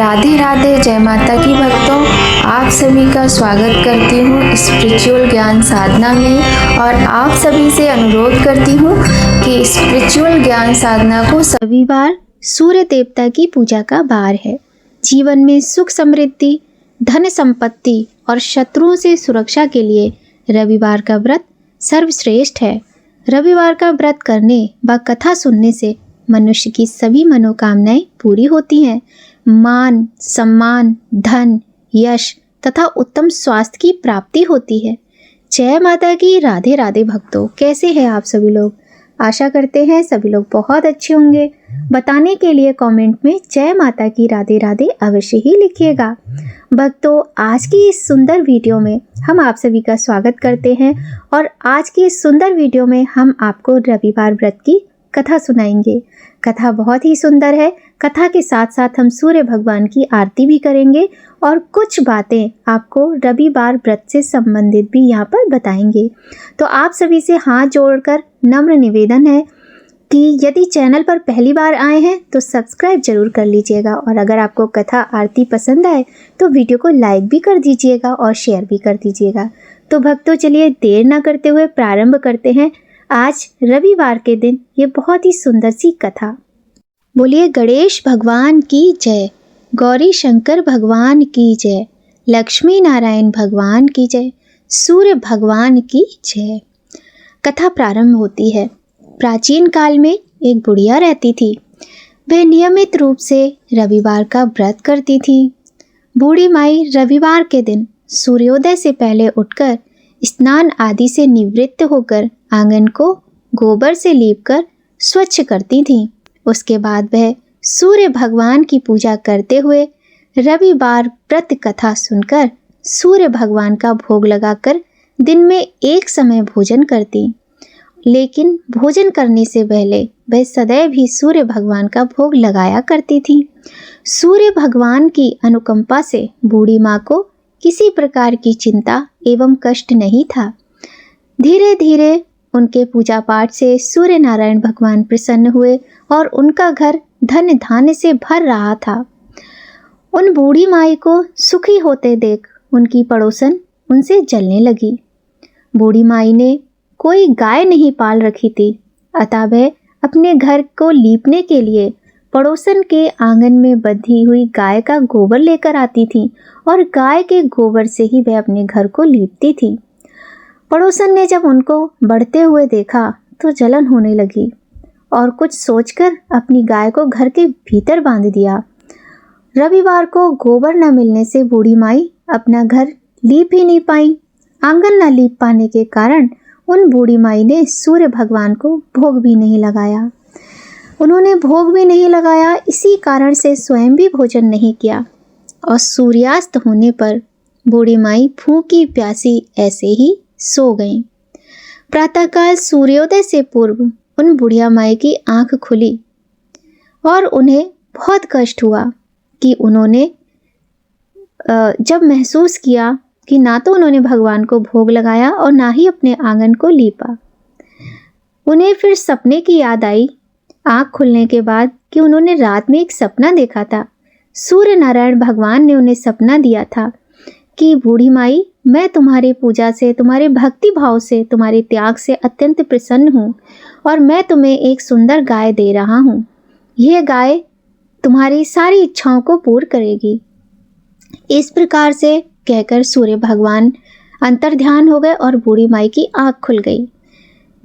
राधे राधे, जय माता की भक्तों। आप सभी का स्वागत करती हूँ स्पिरिचुअल ज्ञान साधना में और आप सभी से अनुरोध करती हूँ कि स्पिरिचुअल ज्ञान साधना को रविवार सूर्य देवता की पूजा का वार है। जीवन में सुख समृद्धि, धन संपत्ति और शत्रुओं से सुरक्षा के लिए रविवार का व्रत सर्वश्रेष्ठ है। रविवार का व्रत करने व कथा सुनने से मनुष्य की सभी मनोकामनाएं पूरी होती हैं। मान, सम्मान, धन, यश तथा उत्तम स्वास्थ्य की प्राप्ति होती है। जय माता की। राधे राधे भक्तों, कैसे हैं आप सभी लोग? आशा करते हैं सभी लोग बहुत अच्छे होंगे। बताने के लिए कमेंट में जय माता की राधे राधे अवश्य ही लिखिएगा। भक्तों, आज की इस सुंदर वीडियो में हम आप सभी का स्वागत करते हैं और आज की इस सुंदर वीडियो में हम आपको रविवार व्रत की कथा सुनाएंगे। कथा बहुत ही सुंदर है। कथा के साथ साथ हम सूर्य भगवान की आरती भी करेंगे और कुछ बातें आपको रविवार व्रत से संबंधित भी यहाँ पर बताएंगे। तो आप सभी से हाथ जोड़कर नम्र निवेदन है कि यदि चैनल पर पहली बार आए हैं तो सब्सक्राइब जरूर कर लीजिएगा और अगर आपको कथा आरती पसंद आए तो वीडियो को लाइक भी कर दीजिएगा और शेयर भी कर दीजिएगा। तो भक्तों, चलिए देर ना करते हुए प्रारंभ करते हैं आज रविवार के दिन ये बहुत ही सुंदर सी कथा। बोलिए गणेश भगवान की जय, गौरी शंकर भगवान की जय, लक्ष्मी नारायण भगवान की जय, सूर्य भगवान की जय। कथा प्रारंभ होती है। प्राचीन काल में एक बुढ़िया रहती थी। वह नियमित रूप से रविवार का व्रत करती थी। बूढ़ी माई रविवार के दिन सूर्योदय से पहले उठकर स्नान आदि से निवृत्त होकर आंगन को गोबर से लीपकर स्वच्छ करती थीं। उसके बाद वह सूर्य भगवान की पूजा करते हुए रविवार व्रत कथा सुनकर सूर्य भगवान का भोग लगाकर दिन में एक समय भोजन करती। लेकिन भोजन करने से पहले वह सदैव ही सूर्य भगवान का भोग लगाया करती थी। सूर्य भगवान की अनुकंपा से बूढ़ी माँ को किसी प्रकार की चिंता एवं कष्ट नहीं था। धीरे धीरे उनके पूजा पाठ से सूर्य नारायण भगवान प्रसन्न हुए और उनका घर धन धान्य से भर रहा था। उन बूढ़ी माई को सुखी होते देख उनकी पड़ोसन उनसे जलने लगी। बूढ़ी माई ने कोई गाय नहीं पाल रखी थी, अतः वह अपने घर को लीपने के लिए पड़ोसन के आंगन में बंधी हुई गाय का गोबर लेकर आती थी और गाय के गोबर से ही वह अपने घर को लीपती थी। पड़ोसन ने जब उनको बढ़ते हुए देखा तो जलन होने लगी और कुछ सोचकर अपनी गाय को घर के भीतर बांध दिया। रविवार को गोबर न मिलने से बूढ़ी माई अपना घर लीप ही नहीं पाई। आंगन न लीप पाने के कारण उन बूढ़ी माई ने सूर्य भगवान को भोग भी नहीं लगाया। उन्होंने भोग भी नहीं लगाया, इसी कारण से स्वयं भी भोजन नहीं किया और सूर्यास्त होने पर बूढ़ी माई भूखी प्यासी ऐसे ही सो गईं। प्रातःकाल सूर्योदय से पूर्व उन बुढ़िया माई की आंख खुली और उन्हें बहुत कष्ट हुआ कि उन्होंने जब महसूस किया कि ना तो उन्होंने भगवान को भोग लगाया और ना ही अपने आंगन को लीपा। उन्हें फिर सपने की याद आई आंख खुलने के बाद कि उन्होंने रात में एक सपना देखा था। सूर्य नारायण भगवान ने उन्हें सपना दिया था कि बूढ़ी माई, मैं तुम्हारी पूजा से, तुम्हारे भक्ति भाव से, तुम्हारे त्याग से अत्यंत प्रसन्न हूँ और मैं तुम्हें एक सुंदर गाय दे रहा हूँ। यह गाय तुम्हारी सारी इच्छाओं को पूर्ण करेगी। इस प्रकार से कहकर सूर्य भगवान अंतर्ध्यान हो गए और बूढ़ी माई की आंख खुल गई।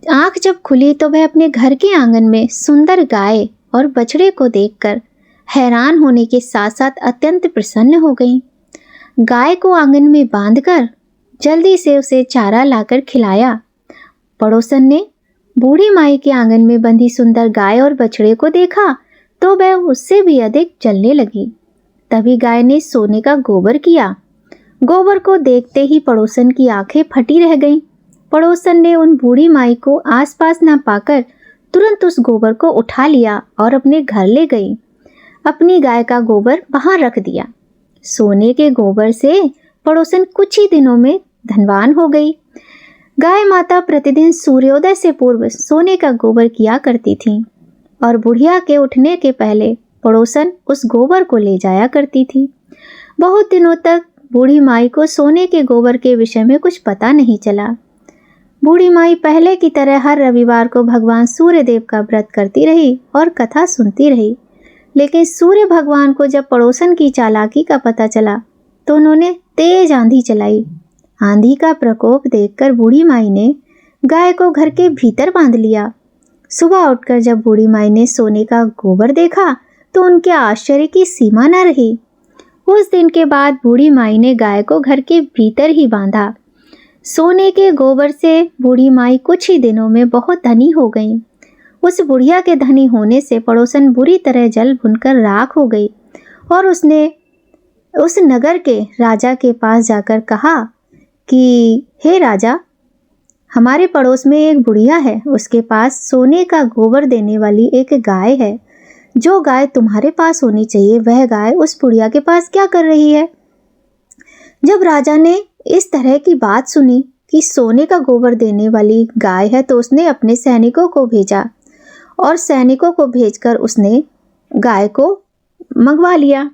आंख जब खुली तो वह अपने घर के आंगन में सुंदर गाय और बछड़े को देखकर हैरान होने के साथ साथ अत्यंत प्रसन्न हो गई। गाय को आंगन में बांधकर जल्दी से उसे चारा लाकर खिलाया। पड़ोसन ने बूढ़ी माई के आंगन में बंधी सुंदर गाय और बछड़े को देखा तो वह उससे भी अधिक जलने लगी। तभी गाय ने सोने का गोबर किया। गोबर को देखते ही पड़ोसन की आंखें फटी रह गईं। पड़ोसन ने उन बूढ़ी माई को आसपास न पाकर तुरंत उस गोबर को उठा लिया और अपने घर ले गई। अपनी गाय का गोबर वहां रख दिया। सोने के गोबर से पड़ोसन कुछ ही दिनों में धनवान हो गई। गाय माता प्रतिदिन सूर्योदय से पूर्व सोने का गोबर किया करती थी और बुढ़िया के उठने के पहले पड़ोसन उस गोबर को ले जाया करती थी। बहुत दिनों तक बूढ़ी माई को सोने के गोबर के विषय में कुछ पता नहीं चला। बूढ़ी माई पहले की तरह हर रविवार को भगवान सूर्य देव का व्रत करती रही और कथा सुनती रही। लेकिन सूर्य भगवान को जब पड़ोसन की चालाकी का पता चला तो उन्होंने तेज आंधी चलाई। आंधी का प्रकोप देखकर बूढ़ी माई ने गाय को घर के भीतर बांध लिया। सुबह उठकर जब बूढ़ी माई ने सोने का गोबर देखा तो उनके आश्चर्य की सीमा न रही। उस दिन के बाद बूढ़ी माई ने गाय को घर के भीतर ही बांधा। सोने के गोबर से बूढ़ी माई कुछ ही दिनों में बहुत धनी हो गई। उस बुढ़िया के धनी होने से पड़ोसन बुरी तरह जल भुनकर राख हो गई और उसने उस नगर के राजा के पास जाकर कहा कि हे राजा, हमारे पड़ोस में एक बुढ़िया है, उसके पास सोने का गोबर देने वाली एक गाय है। जो गाय तुम्हारे पास होनी चाहिए वह गाय उस बुढ़िया के पास क्या कर रही है? जब राजा ने इस तरह की बात सुनी कि सोने का गोबर देने वाली गाय है तो उसने अपने सैनिकों को भेजा और सैनिकों को भेजकर उसने गाय को मंगवा लिया।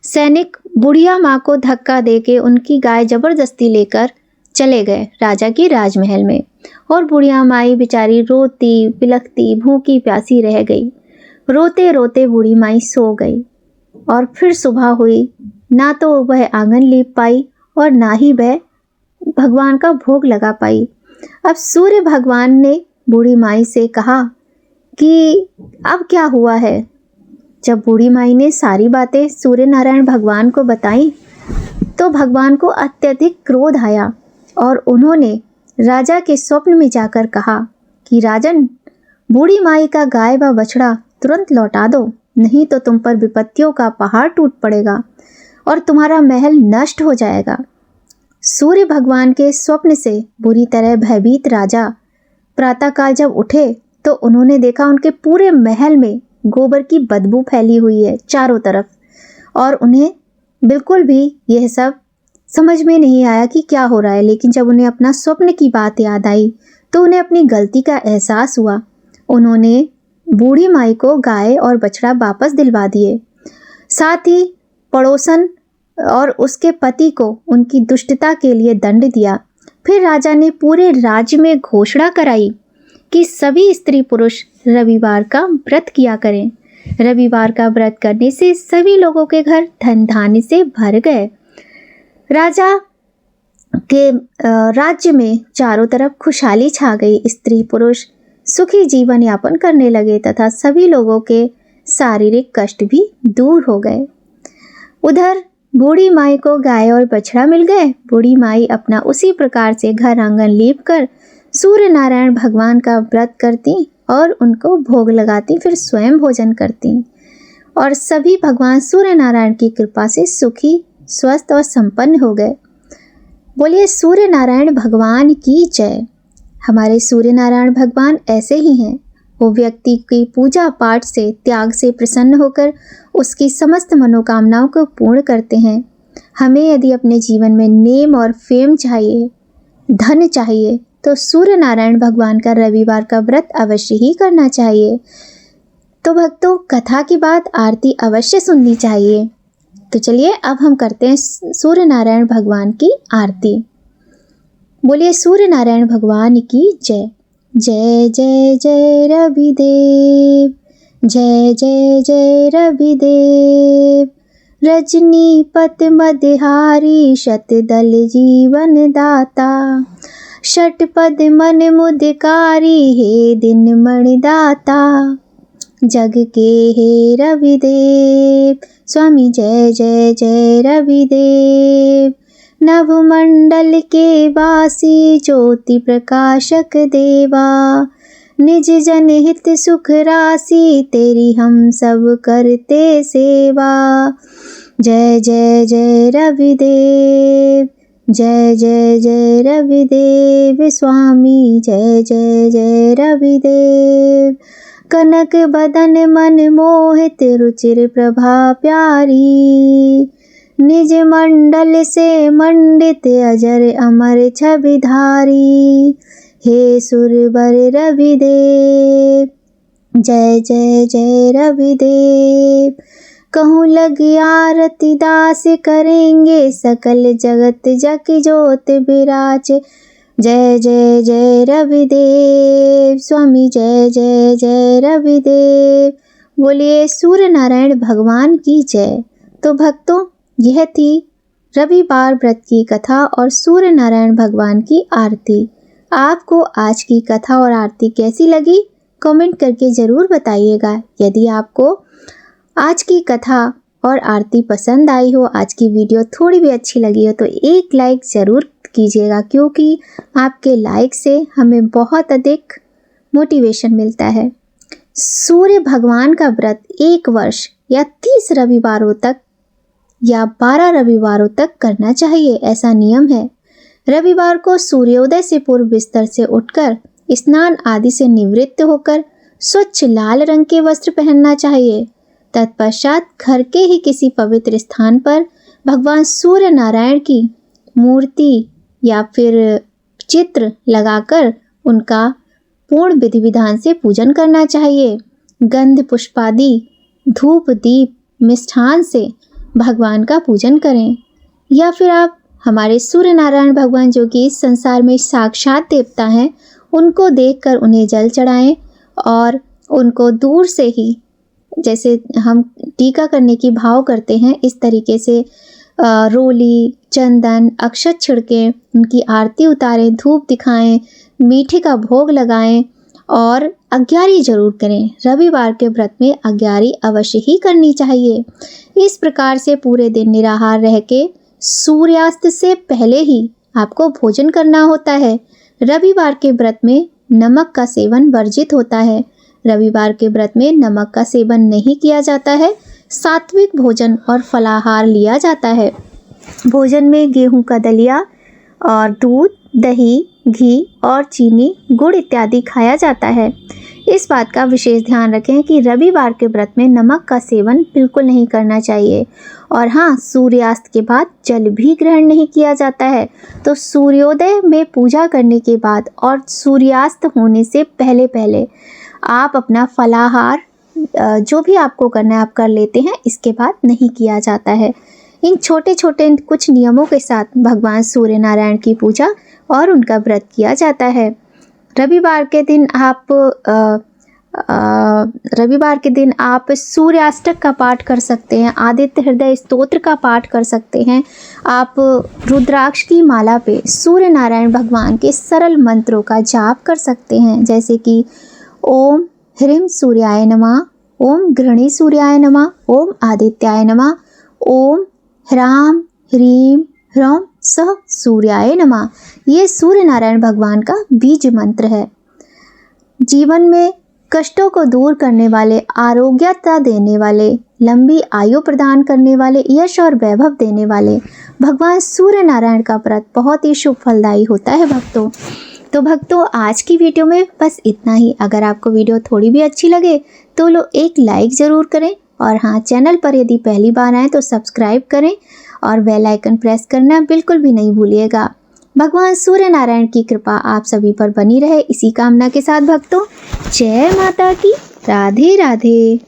सैनिक बुढ़िया माँ को धक्का देके उनकी गाय जबरदस्ती लेकर चले गए राजा के राजमहल में और बुढ़िया माई बेचारी रोती बिलखती भूखी प्यासी रह गई। रोते रोते बूढ़ी माई सो गई और फिर सुबह हुई। ना तो वह आंगन लीप पाई और ना ही वह भगवान का भोग लगा पाई। अब सूर्य भगवान ने बूढ़ी माई से कहा कि अब क्या हुआ है। जब बूढ़ी माई ने सारी बातें सूर्य नारायण भगवान को बताई तो भगवान को अत्यधिक क्रोध आया और उन्होंने राजा के स्वप्न में जाकर कहा कि राजन, बूढ़ी माई का गाय व बछड़ा तुरंत लौटा दो, नहीं तो तुम पर विपत्तियों का पहाड़ टूट पड़ेगा और तुम्हारा महल नष्ट हो जाएगा। सूर्य भगवान के स्वप्न से बुरी तरह भयभीत राजा प्रातःकाल जब उठे तो उन्होंने देखा उनके पूरे महल में गोबर की बदबू फैली हुई है चारों तरफ और उन्हें बिल्कुल भी यह सब समझ में नहीं आया कि क्या हो रहा है। लेकिन जब उन्हें अपना स्वप्न की बात याद आई तो उन्हें अपनी गलती का एहसास हुआ। उन्होंने बूढ़ी माई को गाय और बछड़ा वापस दिलवा दिए। साथ ही पड़ोसन और उसके पति को उनकी दुष्टता के लिए दंड दिया। फिर राजा ने पूरे राज्य में घोषणा कराई कि सभी स्त्री पुरुष रविवार का व्रत किया करें। रविवार का व्रत करने से सभी लोगों के घर धन धान्य से भर गए। राजा के राज्य में चारों तरफ खुशहाली छा गई। स्त्री पुरुष सुखी जीवन यापन करने लगे तथा सभी लोगों के शारीरिक कष्ट भी दूर हो गए। उधर बूढ़ी माई को गाय और बछड़ा मिल गए। बूढ़ी माई अपना उसी प्रकार से घर आंगन लीप कर सूर्य नारायण भगवान का व्रत करती और उनको भोग लगाती, फिर स्वयं भोजन करती और सभी भगवान सूर्य नारायण की कृपा से सुखी स्वस्थ और संपन्न हो गए। बोलिए सूर्य नारायण भगवान की जय। हमारे सूर्य नारायण भगवान ऐसे ही हैं। वो व्यक्ति की पूजा पाठ से त्याग से प्रसन्न होकर उसकी समस्त मनोकामनाओं को पूर्ण करते हैं। हमें यदि अपने जीवन में नेम और फेम चाहिए, धन चाहिए, तो सूर्य नारायण भगवान का रविवार का व्रत अवश्य ही करना चाहिए। तो भक्तों, कथा की बाद आरती अवश्य सुननी चाहिए। तो चलिए अब हम करते हैं सूर्य नारायण भगवान की आरती। बोलिए सूर्य नारायण भगवान की जय। जय जय जय रविदेव, जय जय जय रविदेव। रजनीपत मदहारी शतदल जीवन दाता। षटपद मन मुदकारी हे दिन मणिदाता। जग के हे रविदेव, स्वामी जय जय जय रविदेव। नभमंडल के वासी ज्योति प्रकाशक देवा। निज जन हित सुख राशि तेरी हम सब करते सेवा। जय जय जय रविदेव, जय जय जय रविदेव स्वामी। जय जय जय रविदेव। कनक बदन मन मोहित रुचिर प्रभा प्यारी। निज मंडल से मंडित अजर अमर छविधारी। हे सुरवर रविदेव, जय जय जय रविदेव। कहूँ लगी आरती दास करेंगे, सकल जगत जग जोत विराजे। जय जय जय रविदेव स्वामी, जय जय जय रविदेव। बोलिए सूर्य नारायण भगवान की जय। तो भक्तों, यह थी रविवार व्रत की कथा और सूर्य नारायण भगवान की आरती। आपको आज की कथा और आरती कैसी लगी, कमेंट करके ज़रूर बताइएगा। यदि आपको आज की कथा और आरती पसंद आई हो, आज की वीडियो थोड़ी भी अच्छी लगी हो, तो एक लाइक ज़रूर कीजिएगा, क्योंकि आपके लाइक से हमें बहुत अधिक मोटिवेशन मिलता है। सूर्य भगवान का व्रत 1 वर्ष या 30 रविवारों तक या 12 रविवारों तक करना चाहिए, ऐसा नियम है। रविवार को सूर्योदय से पूर्व बिस्तर से उठकर स्नान आदि से निवृत्त होकर स्वच्छ लाल रंग के वस्त्र पहनना चाहिए। तत्पश्चात घर के ही किसी पवित्र स्थान पर भगवान सूर्य नारायण की मूर्ति या फिर चित्र लगाकर उनका पूर्ण विधि विधान से पूजन करना चाहिए। गंध पुष्पादि, धूप दीप मिष्ठान से भगवान का पूजन करें। या फिर आप हमारे सूर्य नारायण भगवान, जो कि इस संसार में साक्षात देवता हैं, उनको देखकर उन्हें जल चढ़ाएं और उनको दूर से ही, जैसे हम टीका करने की भाव करते हैं, इस तरीके से रोली, चंदन, अक्षत छिड़कें, उनकी आरती उतारें, धूप दिखाएं, मीठे का भोग लगाएं और अग्यारी जरूर करें। रविवार के व्रत में अग्यारी अवश्य ही करनी चाहिए। इस प्रकार से पूरे दिन निराहार रह के सूर्यास्त से पहले ही आपको भोजन करना होता है। रविवार के व्रत में नमक का सेवन वर्जित होता है। रविवार के व्रत में नमक का सेवन नहीं किया जाता है। सात्विक भोजन और फलाहार लिया जाता है। भोजन में गेहूं का दलिया और दूध, दही, घी और चीनी, गुड़ इत्यादि खाया जाता है। इस बात का विशेष ध्यान रखें कि रविवार के व्रत में नमक का सेवन बिल्कुल नहीं करना चाहिए। और हाँ, सूर्यास्त के बाद जल भी ग्रहण नहीं किया जाता है। तो सूर्योदय में पूजा करने के बाद और सूर्यास्त होने से पहले पहले आप अपना फलाहार जो भी आपको करना है आप कर लेते हैं, इसके बाद नहीं किया जाता है। इन छोटे छोटे कुछ नियमों के साथ भगवान सूर्य नारायण की पूजा और उनका व्रत किया जाता है। रविवार के दिन आप सूर्याष्टक का पाठ कर सकते हैं, आदित्य हृदय स्तोत्र का पाठ कर सकते हैं। आप रुद्राक्ष की माला पे सूर्य नारायण भगवान के सरल मंत्रों का जाप कर सकते हैं, जैसे कि ओम ह्रीं सूर्याय नमः, ओम गृहणी सूर्याय नमः, ओम आदित्याय नमः, ओम ह्रां ह्रीं ह्रौं सह सूर्याय नमः। ये सूर्य नारायण भगवान का बीज मंत्र है। जीवन में कष्टों को दूर करने वाले, आरोग्यता देने वाले, लंबी आयु प्रदान करने वाले, यश और वैभव देने वाले भगवान सूर्य नारायण का व्रत बहुत ही शुभ फलदायी होता है भक्तों। तो भक्तों, आज की वीडियो में बस इतना ही। अगर आपको वीडियो थोड़ी भी अच्छी लगे तो एक लाइक ज़रूर करें और हाँ, चैनल पर यदि पहली बार आए तो सब्सक्राइब करें और बेल आइकन प्रेस करना बिल्कुल भी नहीं भूलिएगा। भगवान सूर्य नारायण की कृपा आप सभी पर बनी रहे, इसी कामना के साथ भक्तों, जय माता की। राधे राधे।